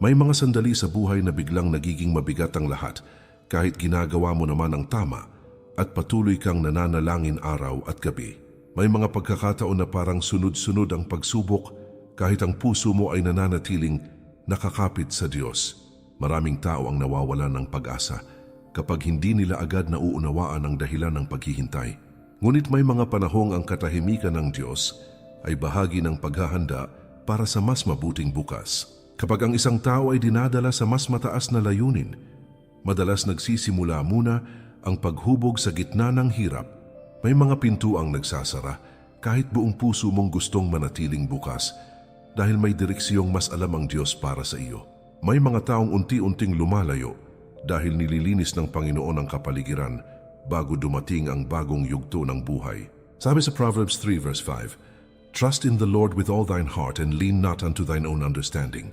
May mga sandali sa buhay na biglang nagiging mabigat ang lahat kahit ginagawa mo naman ang tama at patuloy kang nananalangin araw at gabi. May mga pagkakataon na parang sunod-sunod ang pagsubok kahit ang puso mo ay nananatiling nakakapit sa Diyos. Maraming tao ang nawawalan ng pag-asa kapag hindi nila agad nauunawaan ang dahilan ng paghihintay. Ngunit may mga panahong ang katahimikan ng Diyos ay bahagi ng paghahanda para sa mas mabuting bukas. Kapag ang isang tao ay dinadala sa mas mataas na layunin, madalas nagsisimula muna ang paghubog sa gitna ng hirap. May mga pintuang nagsasara kahit buong puso mong gustong manatiling bukas dahil may direksiyong mas alam ang Diyos para sa iyo. May mga taong unti-unting lumalayo dahil nililinis ng Panginoon ang kapaligiran bago dumating ang bagong yugto ng buhay. Sabi sa Proverbs 3 verse 5, "Trust in the Lord with all thine heart and lean not unto thine own understanding."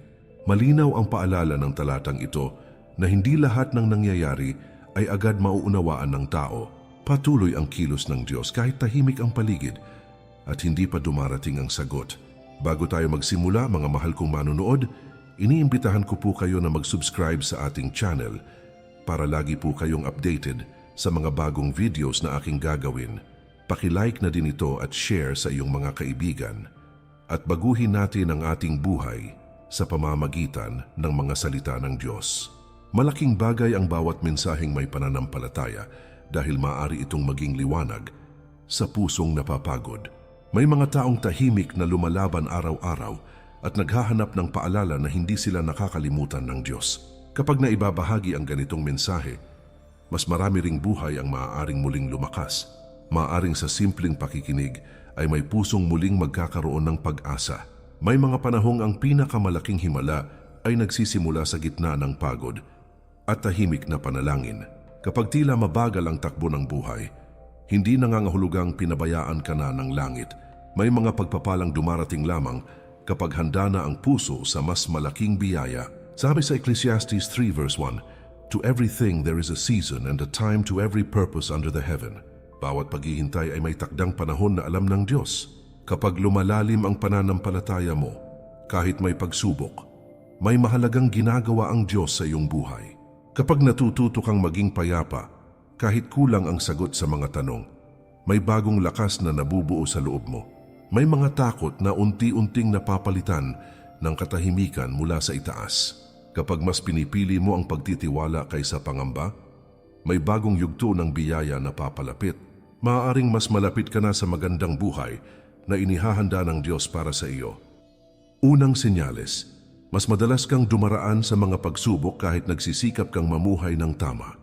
Malinaw ang paalala ng talatang ito na hindi lahat ng nangyayari ay agad mauunawaan ng tao. Patuloy ang kilos ng Diyos kahit tahimik ang paligid at hindi pa dumarating ang sagot. Bago tayo magsimula, mga mahal kong manunood, iniimbitahan ko po kayo na mag-subscribe sa ating channel para lagi po kayong updated sa mga bagong videos na aking gagawin. Paki-like na din ito at share sa iyong mga kaibigan. At baguhin natin ang ating buhay sa pamamagitan ng mga salita ng Diyos. Malaking bagay ang bawat mensaheng may pananampalataya dahil maaari itong maging liwanag sa pusong napapagod. May mga taong tahimik na lumalaban araw-araw at naghahanap ng paalala na hindi sila nakakalimutan ng Diyos. Kapag naibabahagi ang ganitong mensahe, mas marami ring buhay ang maaaring muling lumakas. Maaaring sa simpleng pakikinig ay may pusong muling magkakaroon ng pag-asa. May mga panahong ang pinakamalaking himala ay nagsisimula sa gitna ng pagod at tahimik na panalangin. Kapag tila mabagal ang takbo ng buhay, hindi nangangahulugang pinabayaan ka na ng langit. May mga pagpapalang dumarating lamang kapag handa na ang puso sa mas malaking biyaya. Sabi sa Ecclesiastes 3 verse 1, "To everything there is a season and a time to every purpose under the heaven." Bawat paghihintay ay may takdang panahon na alam ng Diyos. Kapag lumalalim ang pananampalataya mo, kahit may pagsubok, may mahalagang ginagawa ang Diyos sa iyong buhay. Kapag natututo kang maging payapa, kahit kulang ang sagot sa mga tanong, may bagong lakas na nabubuo sa loob mo. May mga takot na unti-unting napapalitan ng katahimikan mula sa itaas. Kapag mas pinipili mo ang pagtitiwala kaysa pangamba, may bagong yugto ng biyaya na papalapit. Maaaring mas malapit ka na sa magandang buhay na inihahanda ng Diyos para sa iyo. Unang senyales, mas madalas kang dumaraan sa mga pagsubok kahit nagsisikap kang mamuhay ng tama.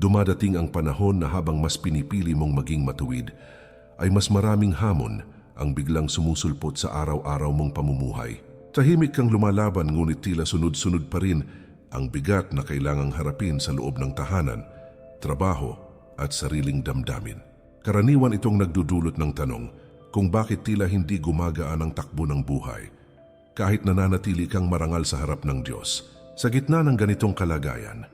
Dumadating ang panahon na habang mas pinipili mong maging matuwid, ay mas maraming hamon ang biglang sumusulpot sa araw-araw mong pamumuhay. Tahimik kang lumalaban ngunit tila sunod-sunod pa rin ang bigat na kailangang harapin sa loob ng tahanan, trabaho at sariling damdamin. Karaniwan itong nagdudulot ng tanong kung bakit tila hindi gumagaan ang takbo ng buhay, kahit nananatili kang marangal sa harap ng Diyos. Sa gitna ng ganitong kalagayan,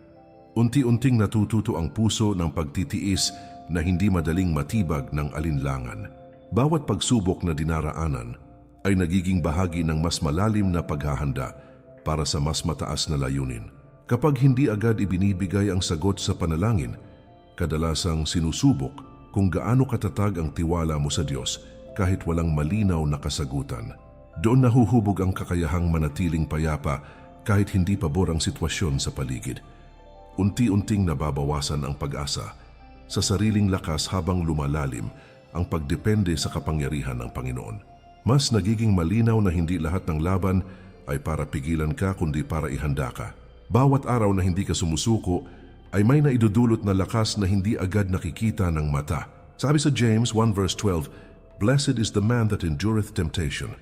unti-unting natututo ang puso ng pagtitiis na hindi madaling matibag ng alinlangan. Bawat pagsubok na dinaraanan ay nagiging bahagi ng mas malalim na paghahanda para sa mas mataas na layunin. Kapag hindi agad ibinibigay ang sagot sa panalangin, kadalasang sinusubok kung gaano katatag ang tiwala mo sa Diyos kahit walang malinaw na kasagutan. Doon nahuhubog ang kakayahang manatiling payapa kahit hindi pabor ang sitwasyon sa paligid. Unti-unting nababawasan ang pag-asa sa sariling lakas habang lumalalim ang pagdepende sa kapangyarihan ng Panginoon. Mas nagiging malinaw na hindi lahat ng laban ay para pigilan ka kundi para ihanda ka. Bawat araw na hindi ka sumusuko ay may naidudulot na lakas na hindi agad nakikita ng mata. Sabi sa James 1 verse 12, "Blessed is the man that endureth temptation,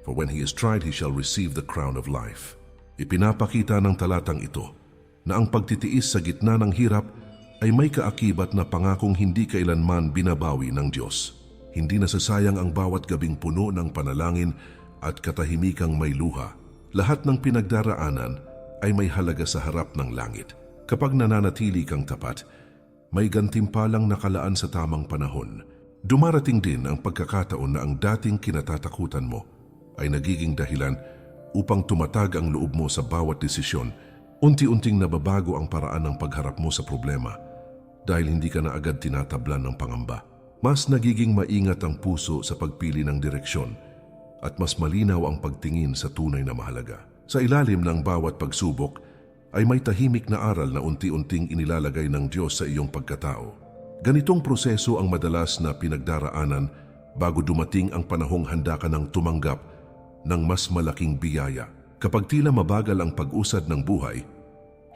for when he is tried he shall receive the crown of life." Ipinapakita ng talatang ito na ang pagtitiis sa gitna ng hirap ay may kaakibat na pangakong hindi kailanman binabawi ng Diyos. Hindi nasasayang ang bawat gabing puno ng panalangin at katahimikang may luha. Lahat ng pinagdaraanan ay may halaga sa harap ng langit. Kapag nananatili kang tapat, may gantimpalang nakalaan sa tamang panahon. Dumarating din ang pagkakataon na ang dating kinatatakutan mo ay nagiging dahilan upang tumatag ang loob mo sa bawat desisyon. Unti-unting nababago ang paraan ng pagharap mo sa problema dahil hindi ka na agad tinatablan ng pangamba. Mas nagiging maingat ang puso sa pagpili ng direksyon at mas malinaw ang pagtingin sa tunay na mahalaga. Sa ilalim ng bawat pagsubok ay may tahimik na aral na unti-unting inilalagay ng Diyos sa iyong pagkatao. Ganitong proseso ang madalas na pinagdaraanan bago dumating ang panahong handa ka ng tumanggap ng mas malaking biyaya. Kapag tila mabagal ang pag-usad ng buhay,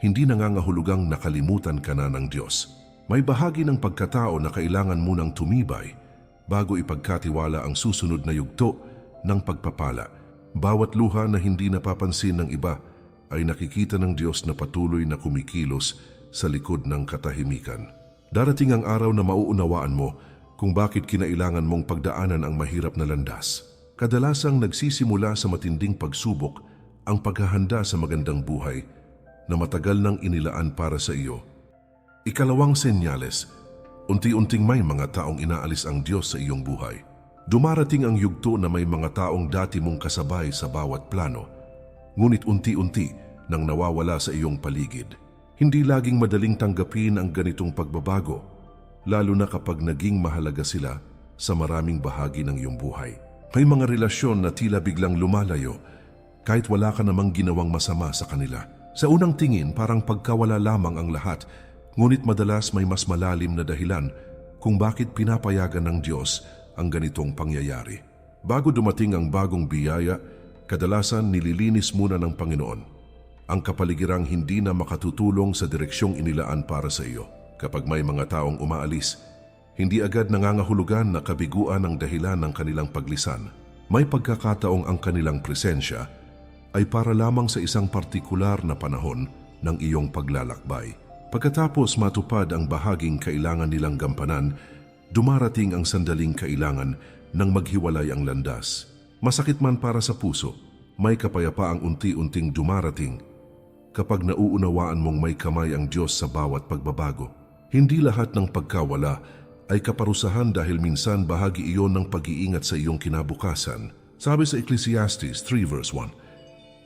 hindi nangangahulugang nakalimutan ka na ng Diyos. May bahagi ng pagkatao na kailangan munang tumibay bago ipagkatiwala ang susunod na yugto ng pagpapala. Bawat luha na hindi napapansin ng iba ay nakikita ng Diyos na patuloy na kumikilos sa likod ng katahimikan. Darating ang araw na mauunawaan mo kung bakit kinailangan mong pagdaanan ang mahirap na landas. Kadalasang nagsisimula sa matinding pagsubok ang paghahanda sa magandang buhay na matagal nang inilaan para sa iyo. Ikalawang senyales, unti-unting may mga taong inaalis ang Diyos sa iyong buhay. Dumarating ang yugto na may mga taong dati mong kasabay sa bawat plano, ngunit unti-unti nang nawawala sa iyong paligid. Hindi laging madaling tanggapin ang ganitong pagbabago, lalo na kapag naging mahalaga sila sa maraming bahagi ng iyong buhay. May mga relasyon na tila biglang lumalayo kahit wala ka namang ginawang masama sa kanila. Sa unang tingin, parang pagkawala lamang ang lahat, ngunit madalas may mas malalim na dahilan kung bakit pinapayagan ng Diyos ang ganitong pangyayari. Bago dumating ang bagong biyaya, kadalasan nililinis muna ng Panginoon ang kapaligirang hindi na makatutulong sa direksyong inilaan para sa iyo. Kapag may mga taong umaalis, hindi agad nangangahulugan na kabiguan ang dahilan ng kanilang paglisan. May pagkakataong ang kanilang presensya ay para lamang sa isang partikular na panahon ng iyong paglalakbay. Pagkatapos matupad ang bahaging kailangan nilang gampanan, dumarating ang sandaling kailangan ng maghiwalay ang landas. Masakit man para sa puso, may kapayapaang unti-unting dumarating kapag nauunawaan mong may kamay ang Diyos sa bawat pagbabago. Hindi lahat ng pagkawala ay kaparusahan dahil minsan bahagi iyon ng pag-iingat sa iyong kinabukasan. Sabi sa Ecclesiastes 3 verse 1,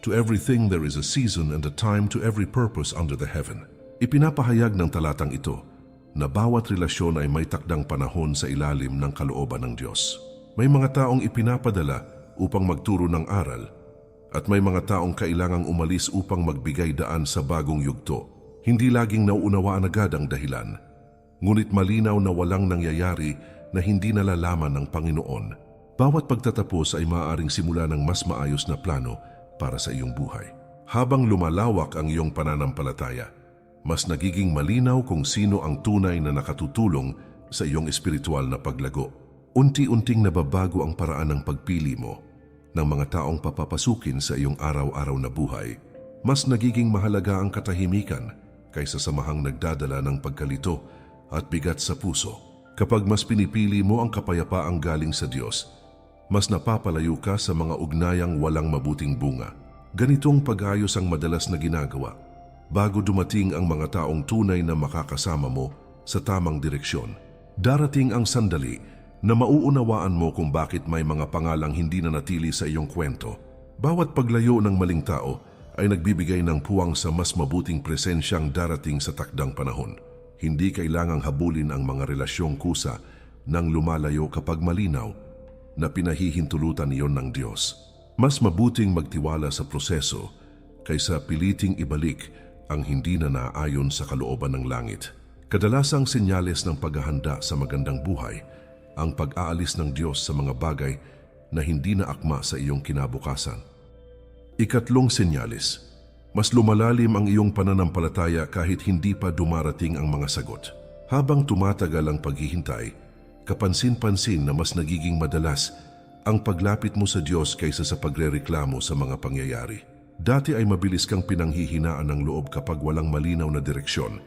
"To everything there is a season and a time to every purpose under the heaven." Ipinapahayag ng talatang ito na bawat relasyon ay may takdang panahon sa ilalim ng kalooban ng Diyos. May mga taong ipinapadala upang magturo ng aral at may mga taong kailangang umalis upang magbigay daan sa bagong yugto. Hindi laging nauunawaan agad ang dahilan, ngunit malinaw na walang nangyayari na hindi nalalaman ng Panginoon. Bawat pagtatapos ay maaaring simula ng mas maayos na plano para sa iyong buhay. Habang lumalawak ang iyong pananampalataya, mas nagiging malinaw kung sino ang tunay na nakatutulong sa iyong espiritual na paglago. Unti-unting nababago ang paraan ng pagpili mo ng mga taong papapasukin sa iyong araw-araw na buhay. Mas nagiging mahalaga ang katahimikan kaysa sa mahang nagdadala ng pagkalito at bigat sa puso. Kapag mas pinipili mo ang kapayapaang galing sa Diyos, mas napapalayo ka sa mga ugnayang walang mabuting bunga. Ganitong pag-ayos ang madalas na ginagawa bago dumating ang mga taong tunay na makakasama mo sa tamang direksyon. Darating ang sandali na mauunawaan mo kung bakit may mga pangalang hindi na natili sa iyong kwento. Bawat paglayo ng maling tao ay nagbibigay ng puwang sa mas mabuting presensyang darating sa takdang panahon. Hindi kailangang habulin ang mga relasyong kusa nang lumalayo kapag malinaw na pinahihintulutan iyon ng Diyos. Mas mabuting magtiwala sa proseso kaysa piliting ibalik ang hindi na naayon sa kalooban ng langit. Kadalasang senyales ng paghahanda sa magandang buhay ang pag-aalis ng Diyos sa mga bagay na hindi na akma sa iyong kinabukasan. Ikatlong senyales, mas lumalalim ang iyong pananampalataya kahit hindi pa dumarating ang mga sagot. Habang tumatagal ang paghihintay, kapansin-pansin na mas nagiging madalas ang paglapit mo sa Diyos kaysa sa pagrereklamo sa mga pangyayari. Dati ay mabilis kang pinanghihinaan ng loob kapag walang malinaw na direksyon,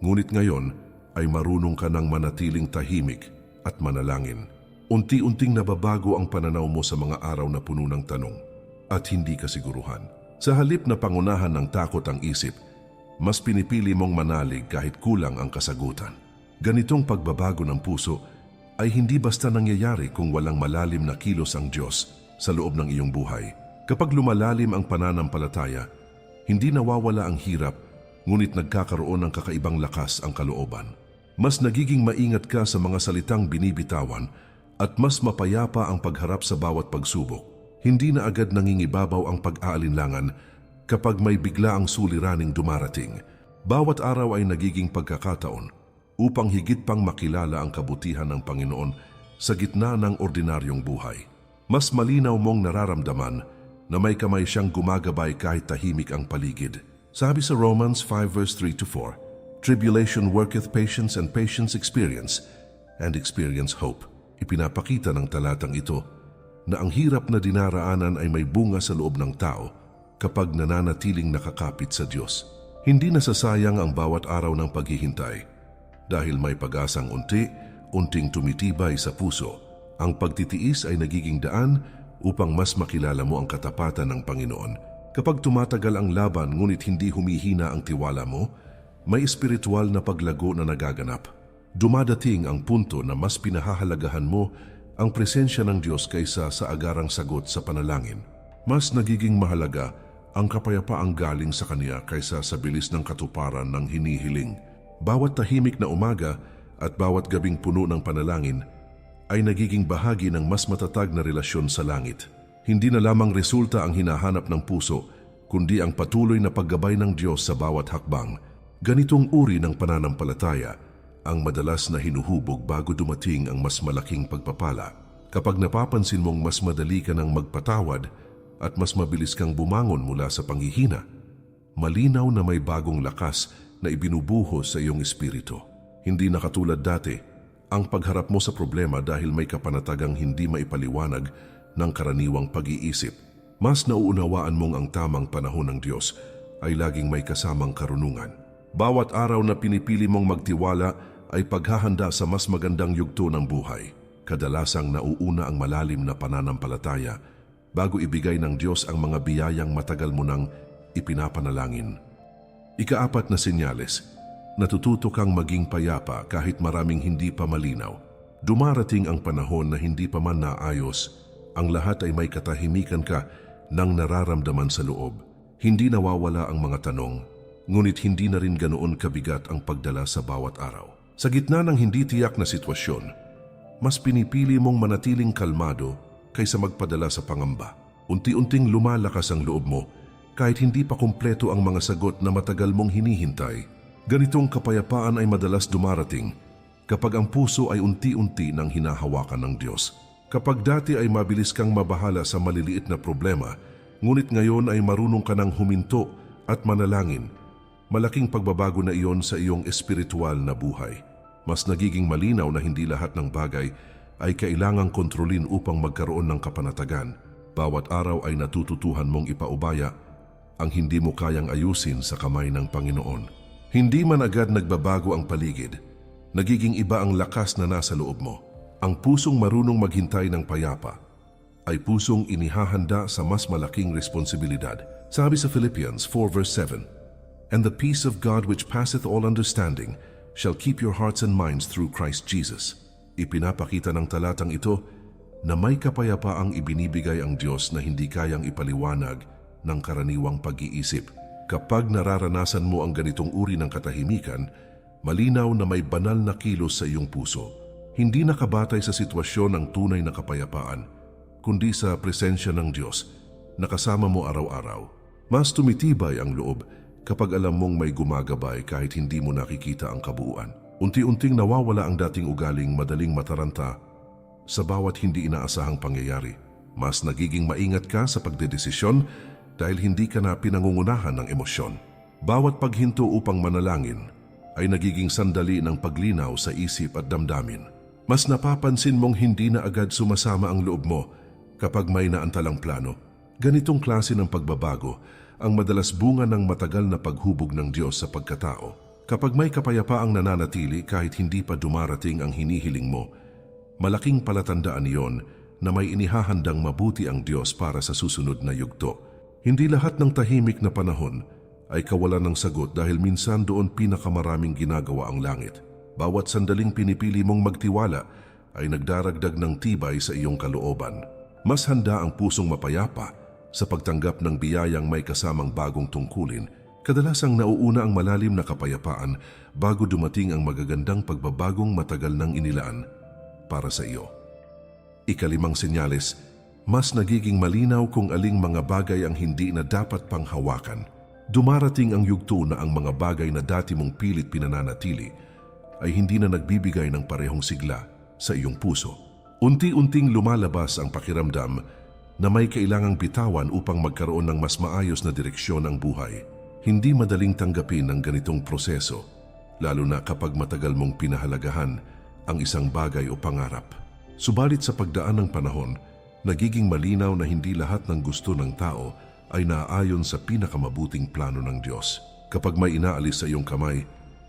ngunit ngayon ay marunong ka ng manatiling tahimik at manalangin. Unti-unting nababago ang pananaw mo sa mga araw na puno ng tanong at hindi kasiguruhan. Sa halip na pangunahan ng takot ang isip, mas pinipili mong manalig kahit kulang ang kasagutan. Ganitong pagbabago ng puso ay hindi basta nangyayari kung walang malalim na kilos ang Diyos sa loob ng iyong buhay. Kapag lumalalim ang pananampalataya, hindi nawawala ang hirap, ngunit nagkakaroon ng kakaibang lakas ang kalooban. Mas nagiging maingat ka sa mga salitang binibitawan at mas mapayapa ang pagharap sa bawat pagsubok. Hindi na agad nangingibabaw ang pag-aalinlangan kapag may bigla ang suliraning dumarating. Bawat araw ay nagiging pagkakataon upang higit pang makilala ang kabutihan ng Panginoon sa gitna ng ordinaryong buhay. Mas malinaw mong nararamdaman na may kamay siyang gumagabay kahit tahimik ang paligid. Sabi sa Romans 5 verse 3-4, "Tribulation worketh patience, and patience experience, and experience hope." Ipinapakita ng talatang ito na ang hirap na dinaraanan ay may bunga sa loob ng tao kapag nananatiling nakakapit sa Diyos. Hindi nasasayang ang bawat araw ng paghihintay dahil may pag-asang unti-unting tumitibay sa puso. Ang pagtitiis ay nagiging daan upang mas makilala mo ang katapatan ng Panginoon. Kapag tumatagal ang laban ngunit hindi humihina ang tiwala mo, may espiritual na paglago na nagaganap. Dumadating ang punto na mas pinahahalagahan mo ang presensya ng Diyos kaysa sa agarang sagot sa panalangin. Mas nagiging mahalaga ang kapayapaang galing sa Kanya kaysa sa bilis ng katuparan ng hinihiling. Bawat tahimik na umaga at bawat gabing puno ng panalangin ay nagiging bahagi ng mas matatag na relasyon sa langit. Hindi na lamang resulta ang hinahanap ng puso, kundi ang patuloy na paggabay ng Diyos sa bawat hakbang. Ganitong uri ng pananampalataya ang madalas na hinuhubog bago dumating ang mas malaking pagpapala. Kapag napapansin mong mas madali ka ng magpatawad at mas mabilis kang bumangon mula sa panghihina, malinaw na may bagong lakas na ibinubuhos sa iyong espiritu. Hindi na katulad dati, ang pagharap mo sa problema dahil may kapanatagang hindi maipaliwanag ng karaniwang pag-iisip. Mas nauunawaan mong ang tamang panahon ng Diyos ay laging may kasamang karunungan. Bawat araw na pinipili mong magtiwala ay paghahanda sa mas magandang yugto ng buhay. Kadalasang nauuna ang malalim na pananampalataya bago ibigay ng Diyos ang mga biyayang matagal mo nang ipinapanalangin. Ika-4 na senyales, natututo kang maging payapa kahit maraming hindi pa malinaw. Dumarating ang panahon na hindi pa man naayos, ang lahat ay may katahimikan ka ng nararamdaman sa loob. Hindi nawawala ang mga tanong, ngunit hindi na rin ganoon kabigat ang pagdala sa bawat araw. Sa gitna ng hindi tiyak na sitwasyon, mas pinipili mong manatiling kalmado kaysa magpadala sa pangamba. Unti-unting lumalakas ang loob mo kahit hindi pa kumpleto ang mga sagot na matagal mong hinihintay. Ganitong kapayapaan ay madalas dumarating kapag ang puso ay unti-unti nang hinahawakan ng Diyos. Kapag dati ay mabilis kang mabahala sa maliliit na problema, ngunit ngayon ay marunong ka ng huminto at manalangin, malaking pagbabago na iyon sa iyong espiritual na buhay. Mas nagiging malinaw na hindi lahat ng bagay ay kailangang kontrolin upang magkaroon ng kapanatagan. Bawat araw ay natututuhan mong ipaubaya ang hindi mo kayang ayusin sa kamay ng Panginoon. Hindi man agad nagbabago ang paligid, nagiging iba ang lakas na nasa loob mo. Ang pusong marunong maghintay ng payapa ay pusong inihahanda sa mas malaking responsibilidad. Sabi sa Philippians 4 verse 7, "And the peace of God which passeth all understanding shall keep your hearts and minds through Christ Jesus." Ipinapakita ng talatang ito na may kapayapaang ibinibigay ang Diyos na hindi kayang ipaliwanag ng karaniwang pag-iisip. Kapag nararanasan mo ang ganitong uri ng katahimikan, malinaw na may banal na kilos sa iyong puso. Hindi nakabatay sa sitwasyon ng tunay na kapayapaan, kundi sa presensya ng Diyos na kasama mo araw-araw. Mas tumitibay ang loob kapag alam mong may gumagabay kahit hindi mo nakikita ang kabuuan. Unti-unting nawawala ang dating ugaling madaling mataranta sa bawat hindi inaasahang pangyayari. Mas nagiging maingat ka sa pagdedesisyon dahil hindi ka na pinangungunahan ng emosyon. Bawat paghinto upang manalangin ay nagiging sandali ng paglinaw sa isip at damdamin. Mas napapansin mong hindi na agad sumasama ang loob mo kapag may naantalang plano. Ganitong klase ng pagbabago ang madalas bunga ng matagal na paghubog ng Diyos sa pagkatao. Kapag may kapayapaang nananatili kahit hindi pa dumarating ang hinihiling mo, malaking palatandaan iyon na may inihahandang mabuti ang Diyos para sa susunod na yugto. Hindi lahat ng tahimik na panahon ay kawalan ng sagot dahil minsan doon pinakamaraming ginagawa ang langit. Bawat sandaling pinipili mong magtiwala ay nagdaragdag ng tibay sa iyong kalooban. Mas handa ang pusong mapayapa Sa pagtanggap ng biyayang may kasamang bagong tungkulin, kadalasang nauuna ang malalim na kapayapaan bago dumating ang magagandang pagbabagong matagal nang inilaan para sa iyo. Ikalimang senyales, mas nagiging malinaw kung aling mga bagay ang hindi na dapat pang hawakan. Dumarating ang yugto na ang mga bagay na dati mong pilit pinananatili ay hindi na nagbibigay ng parehong sigla sa iyong puso. Unti-unting lumalabas ang pakiramdam na may kailangang bitawan upang magkaroon ng mas maayos na direksyon ang buhay. Hindi madaling tanggapin ang ganitong proseso, lalo na kapag matagal mong pinahalagahan ang isang bagay o pangarap. Subalit sa pagdaan ng panahon, nagiging malinaw na hindi lahat ng gusto ng tao ay naaayon sa pinakamabuting plano ng Diyos. Kapag may inaalis sa iyong kamay,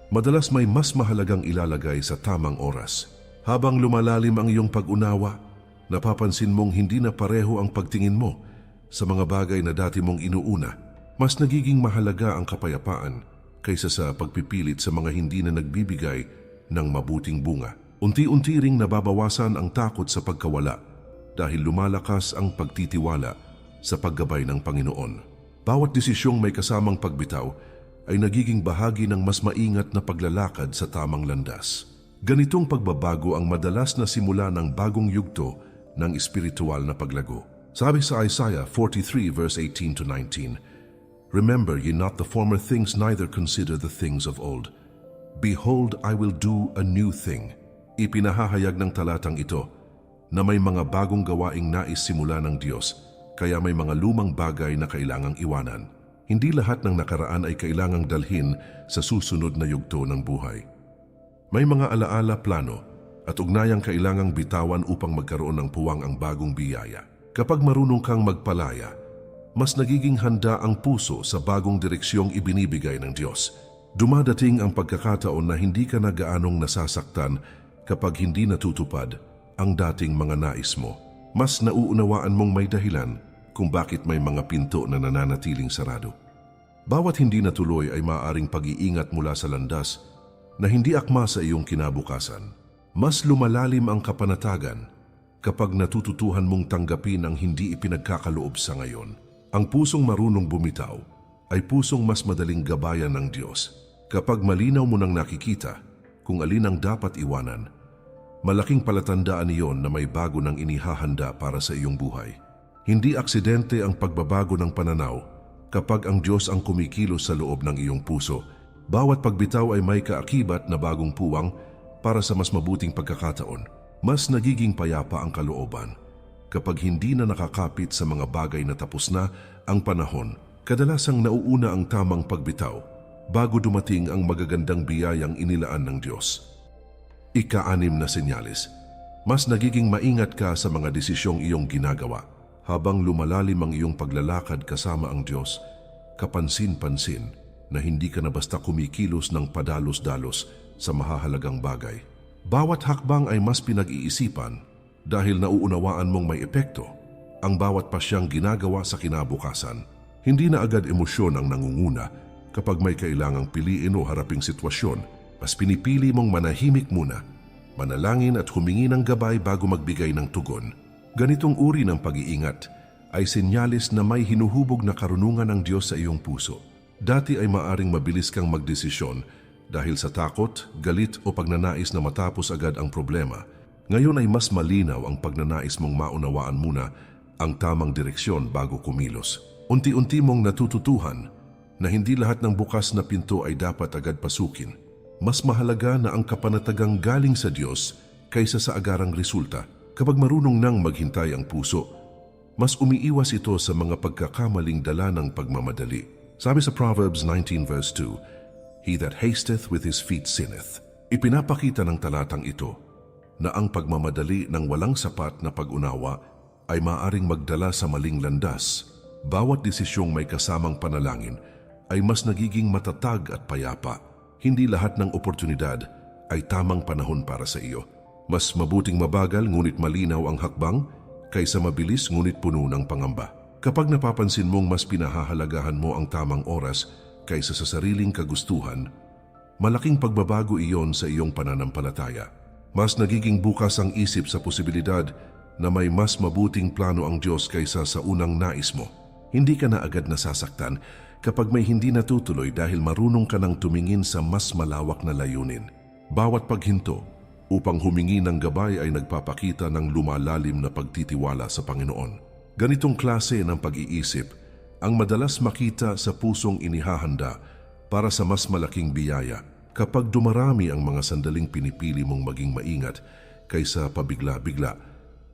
madalas may mas mahalagang ilalagay sa tamang oras. Habang lumalalim ang iyong pag-unawa, napapansin mong hindi na pareho ang pagtingin mo sa mga bagay na dati mong inuuna. Mas nagiging mahalaga ang kapayapaan kaysa sa pagpipilit sa mga hindi na nagbibigay ng mabuting bunga. Unti-unti ring nababawasan ang takot sa pagkawala dahil lumalakas ang pagtitiwala sa paggabay ng Panginoon. Bawat desisyong may kasamang pagbitaw ay nagiging bahagi ng mas maingat na paglalakad sa tamang landas. Ganitong pagbabago ang madalas na simula ng bagong yugto ng espiritual na paglago. Sabi sa Isaiah 43 verse 18 to 19, "Remember ye not the former things, neither consider the things of old. Behold, I will do a new thing." Ipinahahayag ng talatang ito na may mga bagong gawaing nais simula ng Diyos, kaya may mga lumang bagay na kailangang iwanan. Hindi lahat ng nakaraan ay kailangang dalhin sa susunod na yugto ng buhay. May mga alaala, plano at ugnayang kailangang bitawan upang magkaroon ng puwang ang bagong biyaya. Kapag marunong kang magpalaya, mas nagiging handa ang puso sa bagong direksyong ibinibigay ng Diyos. Dumadating ang pagkakataon na hindi ka na gaanong nasasaktan kapag hindi natutupad ang dating mga nais mo. Mas nauunawaan mong may dahilan kung bakit may mga pinto na nananatiling sarado. Bawat hindi natuloy ay maaaring pag-iingat mula sa landas na hindi akma sa iyong kinabukasan. Mas lumalalim ang kapanatagan kapag natututuhan mong tanggapin ang hindi ipinagkakaloob sa ngayon. Ang pusong marunong bumitaw ay pusong mas madaling gabayan ng Diyos. Kapag malinaw mo nang nakikita kung alin ang dapat iwanan, malaking palatandaan iyon na may bago nang inihahanda para sa iyong buhay. Hindi aksidente ang pagbabago ng pananaw kapag ang Diyos ang kumikilos sa loob ng iyong puso. Bawat pagbitaw ay may kaakibat na bagong puwang para sa mas mabuting pagkakataon. Mas nagiging payapa ang kalooban kapag hindi na nakakapit sa mga bagay na tapos na ang panahon. Kadalasang nauuna ang tamang pagbitaw bago dumating ang magagandang biyayang inilaan ng Diyos. Ika-6 na senyales, mas nagiging maingat ka sa mga desisyong iyong ginagawa. Habang lumalalim ang iyong paglalakad kasama ang Diyos, kapansin-pansin na hindi ka na basta kumikilos ng padalos-dalos sa mahahalagang bagay. Bawat hakbang ay mas pinag-iisipan dahil nauunawaan mong may epekto ang bawat pasyang ginagawa sa kinabukasan. Hindi na agad emosyon ang nangunguna kapag may kailangang piliin o haraping sitwasyon. Mas pinipili mong manahimik muna, manalangin at humingi ng gabay bago magbigay ng tugon. Ganitong uri ng pag-iingat ay senyales na may hinuhubog na karunungan ng Diyos sa iyong puso. Dati ay maaring mabilis kang magdesisyon dahil sa takot, galit o pagnanais na matapos agad ang problema. Ngayon ay mas malinaw ang pagnanais mong maunawaan muna ang tamang direksyon bago kumilos. Unti-unti mong natututuhan na hindi lahat ng bukas na pinto ay dapat agad pasukin. Mas mahalaga na ang kapanatagang galing sa Diyos kaysa sa agarang resulta. Kapag marunong nang maghintay ang puso, mas umiiwas ito sa mga pagkakamaling dala ng pagmamadali. Sabi sa Proverbs 19 verse 2, "He that hasteth with his feet sinneth." Ipinapakita ng talatang ito na ang pagmamadali ng walang sapat na pag-unawa ay maaaring magdala sa maling landas. Bawat desisyong may kasamang panalangin ay mas nagiging matatag at payapa. Hindi lahat ng oportunidad ay tamang panahon para sa iyo. Mas mabuting mabagal ngunit malinaw ang hakbang kaysa mabilis ngunit puno ng pangamba. Kapag napapansin mong mas pinahahalagahan mo ang tamang oras kaysa sa sariling kagustuhan, malaking pagbabago iyon sa iyong pananampalataya. Mas nagiging bukas ang isip sa posibilidad na may mas mabuting plano ang Diyos kaysa sa unang nais mo. Hindi ka na agad nasasaktan kapag may hindi natutuloy dahil marunong ka nang tumingin sa mas malawak na layunin. Bawat paghinto upang humingi ng gabay ay nagpapakita ng lumalalim na pagtitiwala sa Panginoon. Ganitong klase ng pag-iisip ang madalas makita sa pusong inihahanda para sa mas malaking biyaya kapag dumarami ang mga sandaling pinipili mong maging maingat kaysa pabigla-bigla.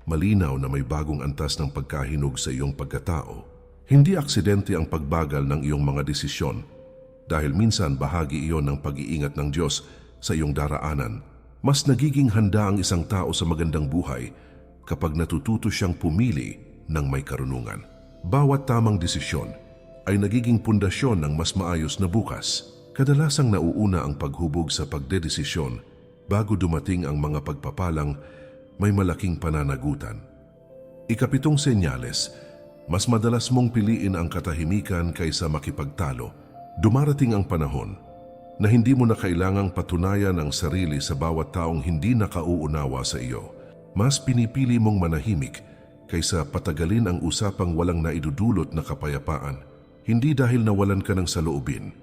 Malinaw na may bagong antas ng pagkahinog sa iyong pagkatao. Hindi aksidente ang pagbagal ng iyong mga desisyon dahil minsan bahagi iyon ng pag-iingat ng Diyos sa iyong daraanan. Mas nagiging handa ang isang tao sa magandang buhay kapag natututo siyang pumili ng may karunungan. Bawat tamang desisyon ay nagiging pundasyon ng mas maayos na bukas. Kadalasang nauuna ang paghubog sa pagdedesisyon bago dumating ang mga pagpapalang may malaking pananagutan. Ikapitong senyales, mas madalas mong piliin ang katahimikan kaysa makipagtalo. Dumarating ang panahon na hindi mo na kailangang patunayan ang sarili sa bawat taong hindi nakauunawa sa iyo. Mas pinipili mong manahimik kaysa patagalin ang usapang walang naidudulot na kapayapaan. Hindi dahil nawalan ka ng saloobin,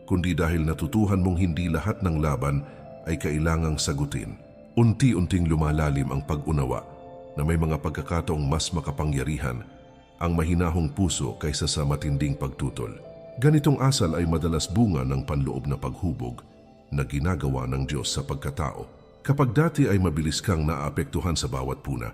kundi dahil natutuhan mong hindi lahat ng laban ay kailangang sagutin. Unti-unting lumalalim ang pag-unawa na may mga pagkakataong mas makapangyarihan ang mahinahong puso kaysa sa matinding pagtutol. Ganitong asal ay madalas bunga ng panloob na paghubog na ginagawa ng Diyos sa pagkatao. Kapag dati ay mabilis kang naapektuhan sa bawat puna,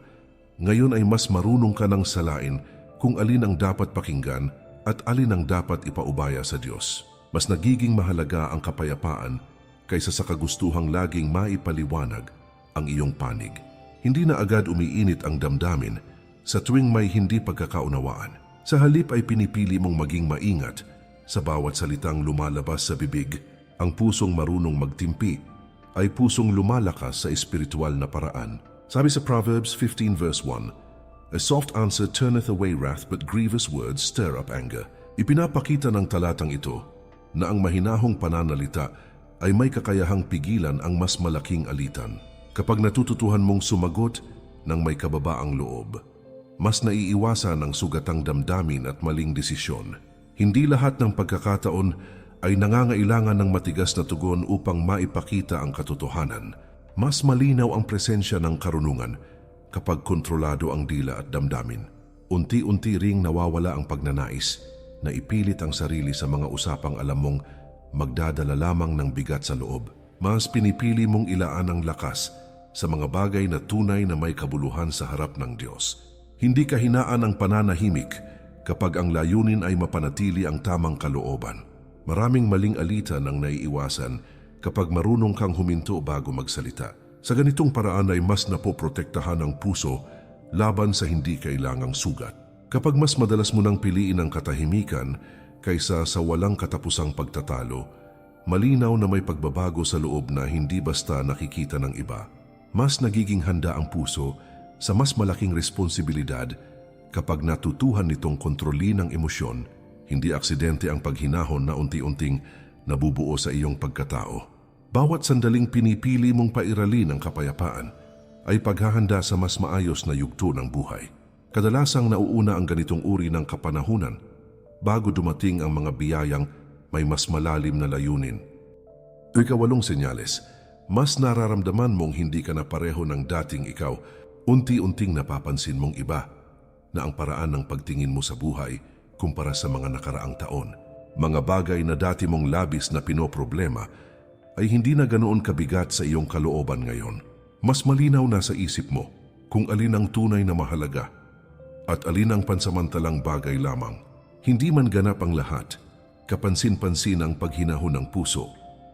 ngayon ay mas marunong ka ng salain kung alin ang dapat pakinggan at alin ang dapat ipaubaya sa Diyos. Mas nagiging mahalaga ang kapayapaan kaysa sa kagustuhang laging maipaliwanag ang iyong panig. Hindi na agad umiinit ang damdamin sa tuwing may hindi pagkakaunawaan. Sa halip ay pinipili mong maging maingat sa bawat salitang lumalabas sa bibig. Ang pusong marunong magtimpi ay pusong lumalakas sa espiritual na paraan. Sabi sa Proverbs 15 verse 1, "A soft answer turneth away wrath, but grievous words stir up anger." Ipinapakita ng talatang ito na ang mahinahong pananalita ay may kakayahang pigilan ang mas malaking alitan. Kapag natututuhan mong sumagot ng may kababaang loob, mas naiiwasan ang sugatang damdamin at maling desisyon. Hindi lahat ng pagkakataon ay nangangailangan ng matigas na tugon upang maipakita ang katotohanan. Mas malinaw ang presensya ng karunungan kapag kontrolado ang dila at damdamin. Unti-unti ring nawawala ang pagnanais na ipilit ang sarili sa mga usapang alam mong magdadala lamang ng bigat sa loob. Mas pinipili mong ilaan ang lakas sa mga bagay na tunay na may kabuluhan sa harap ng Diyos. Hindi kahinaan ang pananahimik kapag ang layunin ay mapanatili ang tamang kalooban. Maraming maling alitan ang naiiwasan kapag marunong kang huminto bago magsalita. Sa ganitong paraan ay mas napoprotektahan ang puso laban sa hindi kailangang sugat. Kapag mas madalas mo nang piliin ang katahimikan kaysa sa walang katapusang pagtatalo, malinaw na may pagbabago sa loob na hindi basta nakikita ng iba. Mas nagiging handa ang puso sa mas malaking responsibilidad kapag natutuhan nitong kontrolin ang emosyon. Hindi aksidente ang paghinahon na unti-unting nabubuo sa iyong pagkatao. Bawat sandaling pinipili mong pairalin ang kapayapaan ay paghahanda sa mas maayos na yugto ng buhay. Kadalasang nauuna ang ganitong uri ng kapanahunan bago dumating ang mga biyayang may mas malalim na layunin. Ikawalong senyales, mas nararamdaman mong hindi ka na pareho ng dating ikaw. Unti-unting napapansin mong iba na ang paraan ng pagtingin mo sa buhay kumpara sa mga nakaraang taon. Mga bagay na dati mong labis na pinoproblema ay hindi na ganoon kabigat sa iyong kalooban ngayon. Mas malinaw na sa isip mo kung alin ang tunay na mahalaga at alin ang pansamantalang bagay lamang. Hindi man ganap ang lahat, kapansin-pansin ang paghinahon ng puso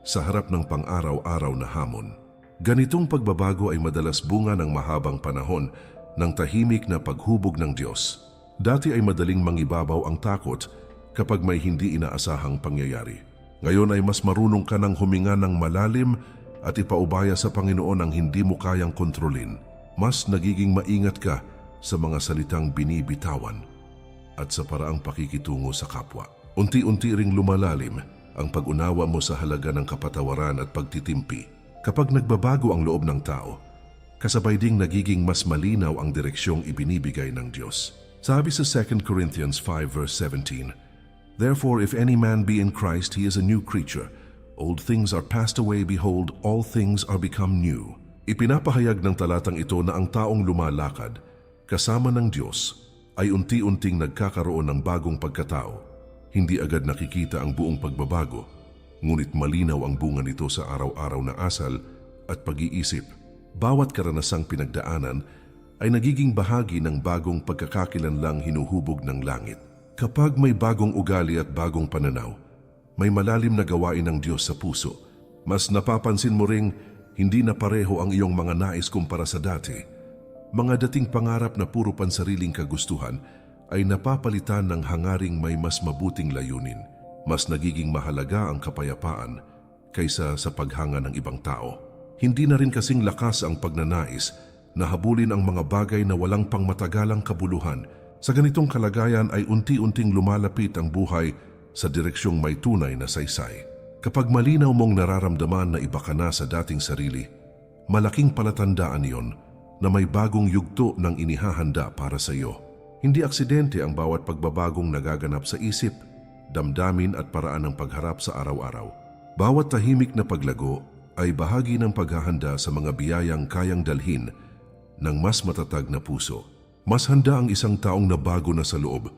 sa harap ng pang-araw-araw na hamon. Ganitong pagbabago ay madalas bunga ng mahabang panahon ng tahimik na paghubog ng Diyos. Dati ay madaling mangibabaw ang takot kapag may hindi inaasahang pangyayari. Ngayon ay mas marunong ka ng huminga ng malalim at ipaubaya sa Panginoon ang hindi mo kayang kontrolin. Mas nagiging maingat ka sa mga salitang binibitawan at sa paraang pakikitungo sa kapwa. Unti-unti ring lumalalim ang pag-unawa mo sa halaga ng kapatawaran at pagtitimpi. Kapag nagbabago ang loob ng tao, kasabay ding nagiging mas malinaw ang direksyong ibinibigay ng Diyos. Sabi sa 2 Corinthians 5 verse 17, "Therefore if any man be in Christ, he is a new creature. Old things are passed away, behold, all things are become new." Ipinapahayag ng talatang ito na ang taong lumalakad kasama ng Diyos ay unti-unting nagkakaroon ng bagong pagkatao. Hindi agad nakikita ang buong pagbabago, ngunit malinaw ang bunga nito sa araw-araw na asal at pag-iisip. Bawat karanasang pinagdaanan ay nagiging bahagi ng bagong pagkakakilanlang hinuhubog ng langit. Kapag may bagong ugali at bagong pananaw, may malalim na gawain ng Diyos sa puso. Mas napapansin mo ring hindi na pareho ang iyong mga nais kumpara sa dati. Mga dating pangarap na puro pansariling kagustuhan ay napapalitan ng hangaring may mas mabuting layunin. Mas nagiging mahalaga ang kapayapaan kaysa sa paghanga ng ibang tao. Hindi na rin kasing lakas ang pagnanais na habulin ang mga bagay na walang pangmatagalang kabuluhan. Sa ganitong kalagayan ay unti-unting lumalapit ang buhay sa direksyong may tunay na saysay. Kapag malinaw mong nararamdaman na iba ka na sa dating sarili, malaking palatandaan iyon na may bagong yugto ng inihahanda para sa iyo. Hindi aksidente ang bawat pagbabagong nagaganap sa isip, damdamin at paraan ng pagharap sa araw-araw. Bawat tahimik na paglago ay bahagi ng paghahanda sa mga biyayang kayang dalhin ng mas matatag na puso. Mas handa ang isang taong nabago na sa loob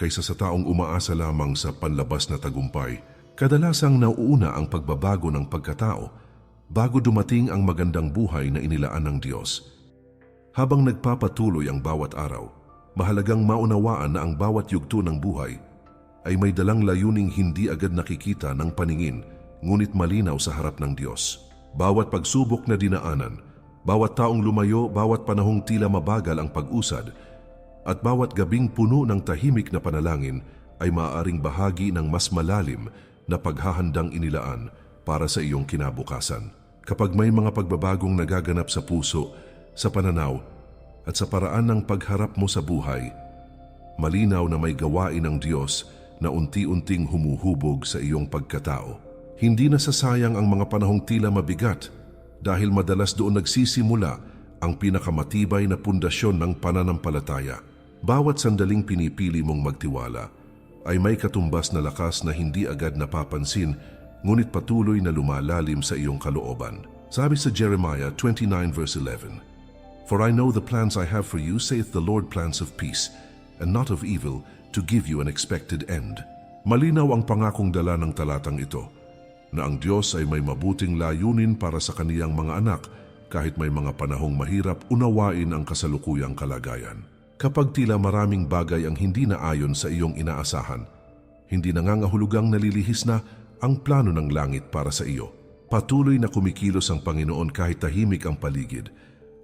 kaysa sa taong umaasa lamang sa panlabas na tagumpay. Kadalasang nauuna ang pagbabago ng pagkatao bago dumating ang magandang buhay na inilaan ng Diyos. Habang nagpapatuloy ang bawat araw, mahalagang maunawaan na ang bawat yugto ng buhay ay may dalang layuning hindi agad nakikita ng paningin, ngunit malinaw sa harap ng Diyos. Bawat pagsubok na dinaanan, bawat taong lumayo, bawat panahong tila mabagal ang pag-usad, at bawat gabing puno ng tahimik na panalangin ay maaaring bahagi ng mas malalim na paghahandang inilaan para sa iyong kinabukasan. Kapag may mga pagbabagong nagaganap sa puso, sa pananaw, at sa paraan ng pagharap mo sa buhay, malinaw na may gawain ng Diyos na unti-unting humuhubog sa iyong pagkatao. Hindi nasasayang ang mga panahong tila mabigat dahil madalas doon nagsisimula ang pinakamatibay na pundasyon ng pananampalataya. Bawat sandaling pinipili mong magtiwala ay may katumbas na lakas na hindi agad napapansin, ngunit patuloy na lumalalim sa iyong kalooban. Sabi sa Jeremiah 29 verse 11, "For I know the plans I have for you, saith the Lord, plans of peace, and not of evil, to give you an expected end." Malinaw ang pangakong dala ng talatang ito, na ang Diyos ay may mabuting layunin para sa kaniyang mga anak kahit may mga panahong mahirap unawain ang kasalukuyang kalagayan. Kapag tila maraming bagay ang hindi naayon sa iyong inaasahan, hindi nangangahulugang nalilihis na ang plano ng langit para sa iyo. Patuloy na kumikilos ang Panginoon kahit tahimik ang paligid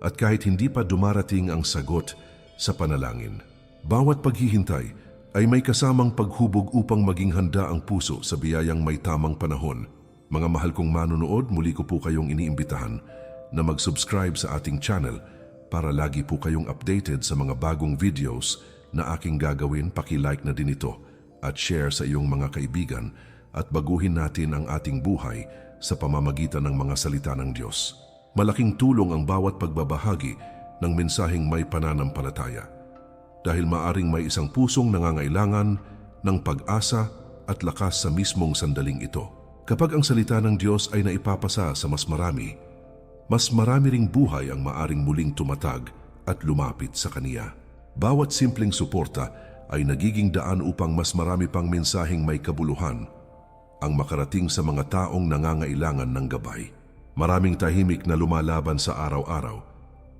at kahit hindi pa dumarating ang sagot sa panalangin. Bawat paghihintay ay may kasamang paghubog upang maging handa ang puso sa biyayang may tamang panahon. Mga mahal kong manunood, muli ko po kayong iniimbitahan na mag-subscribe sa ating channel para lagi po kayong updated sa mga bagong videos na aking gagawin. Paki-like na din ito at share sa iyong mga kaibigan at baguhin natin ang ating buhay sa pamamagitan ng mga salita ng Diyos. Malaking tulong ang bawat pagbabahagi ng mensaheng may pananampalataya dahil maaring may isang pusong nangangailangan ng pag-asa at lakas sa mismong sandaling ito. Kapag ang salita ng Diyos ay naipapasa sa mas marami ring buhay ang maaring muling tumatag at lumapit sa Kaniya. Bawat simpleng suporta ay nagiging daan upang mas marami pang mensaheng may kabuluhan ang makarating sa mga taong nangangailangan ng gabay. Maraming tahimik na lumalaban sa araw-araw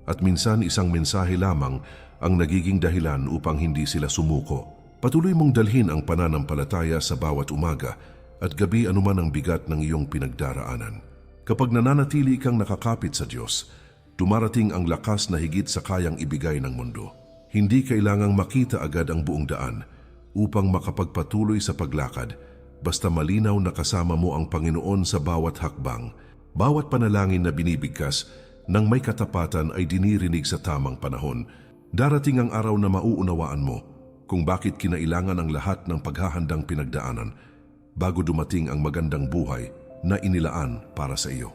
at minsan isang mensahe lamang ang nagiging dahilan upang hindi sila sumuko. Patuloy mong dalhin ang pananampalataya sa bawat umaga at gabi anuman ang bigat ng iyong pinagdaraanan. Kapag nananatili kang nakakapit sa Diyos, dumarating ang lakas na higit sa kayang ibigay ng mundo. Hindi kailangang makita agad ang buong daan upang makapagpatuloy sa paglakad, basta malinaw na kasama mo ang Panginoon sa bawat hakbang. Bawat panalangin na binibigkas ng may katapatan ay dinirinig sa tamang panahon. Darating ang araw na mauunawaan mo kung bakit kinailangan ang lahat ng paghahandang pinagdaanan bago dumating ang magandang buhay na inilaan para sa iyo.